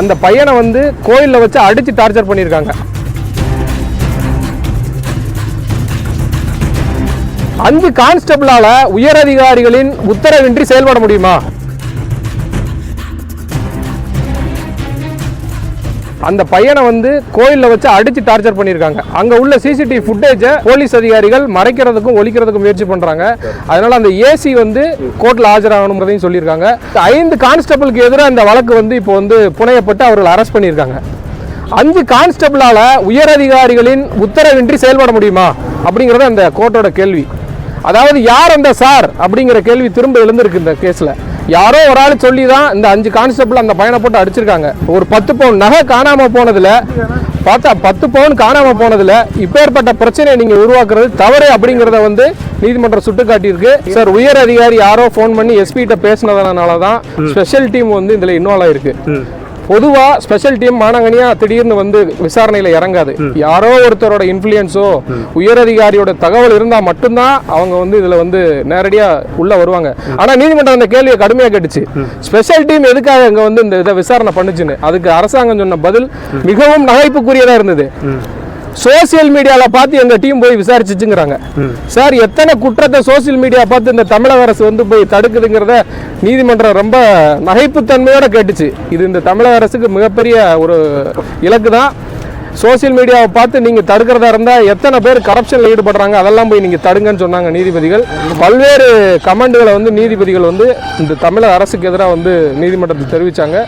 அந்த பையனை வந்து கோயில்ல வச்சு அடிச்சு டார்ச்சர் பண்ணியிருக்காங்க. 5 கான்ஸ்டபிளால உயர் அதிகாரிகளின் உத்தரவின்றி செயல்பட முடியுமா? அந்த பையனை வந்து கோயில்ல வச்சு அடிச்சு டார்ச்சர் பண்ணியிருக்காங்க. அங்க உள்ள சிசிடிவி ஃபுட்டேஜை போலீஸ் அதிகாரிகள் மறைக்கிறதுக்கும் ஒழிக்கிறதுக்கும் முயற்சி பண்றாங்க. அதனால அந்த ஏசி வந்து கோர்ட்ல ஆஜராகணும்ன்றதையும் சொல்லியிருக்காங்க. 5 கான்ஸ்டபிளுக்கு எதிராக இந்த வழக்கு வந்து இப்போ வந்து புனையப்பட்டு அவர்கள் அரெஸ்ட் பண்ணியிருக்காங்க. 5 கான்ஸ்டபிளால உயர் அதிகாரிகளின் உத்தரவின்றி செயல்பட முடியுமா அப்படிங்கிறது அந்த கோர்ட்டோட கேள்வி. அதாவது யார் அந்த சார் அப்படிங்கிற கேள்வி திரும்ப எழுந்திருக்கு இந்த கேஸ்ல. யாரோ ஒரு ஆள் சொல்லி தான் இந்த 5 கான்ஸ்டபிள் அந்த பையனை போட்டு அடிச்சிருக்காங்க. ஒரு 10 பவுன் நகை காணாம போனதுல பார்த்தா 10 பவுன் காணாம போனதுல இப்பேற்பட்ட பிரச்சனையை நீங்க உருவாக்குறது தவறு அப்படிங்கிறத வந்து நீதிமன்றம் சுட்டிக்காட்டியிருக்கு. சார் உயர் அதிகாரி யாரோ ஃபோன் பண்ணி எஸ்பி கிட்ட பேசினதுனால தான் ஸ்பெஷல் டீம் வந்து இதுல இன்வால்வ் ஆயிருக்கு. பொதுவா ஸ்பெஷல் டீம் மானங்கனியா திடீர்னு வந்து விசாரணையில இறங்காது. யாரோ ஒருத்தரோட இன்ஃப்ளூயன்ஸோ உயர் அதிகாரியோட தகவல் இருந்தா மட்டும்தான் அவங்க வந்து இதுல வந்து நேரடியா உள்ள வருவாங்க. ஆனா நீதிமன்றம் அந்த கேள்வியை கடுமையா கேட்டுச்சு. ஸ்பெஷல் டீம் எதுக்காக இங்க வந்து இந்த இதை விசாரணை பண்ணுச்சுன்னு அதுக்கு அரசாங்கம் சொன்ன பதில் மிகவும் நகைப்புக்குரியதா இருந்தது. சோசியல் மீடியால பார்த்து எங்க டீம் போய் விசாரிச்சுங்கிறாங்க. சார் எத்தனை குற்றத்தை சோசியல் மீடியா பார்த்து இந்த தமிழக அரசு வந்து போய் தடுக்குதுங்கிறத நீதிமன்றம் ரொம்ப நகைப்புத்தன்மையோட கேட்டுச்சு. இது இந்த தமிழக அரசுக்கு மிகப்பெரிய ஒரு இலக்கு தான். சோசியல் மீடியாவை பார்த்து நீங்க தடுக்கிறதா இருந்தா எத்தனை பேர் கரப்ஷன்ல ஈடுபடுறாங்க அதெல்லாம் போய் நீங்க தடுங்கன்னு சொன்னாங்க நீதிபதிகள். பல்வேறு கமெண்ட்களை வந்து நீதிபதிகள் வந்து இந்த தமிழக அரசுக்கு எதிராக வந்து நீதிமன்றத்தில் தெரிவிச்சாங்க.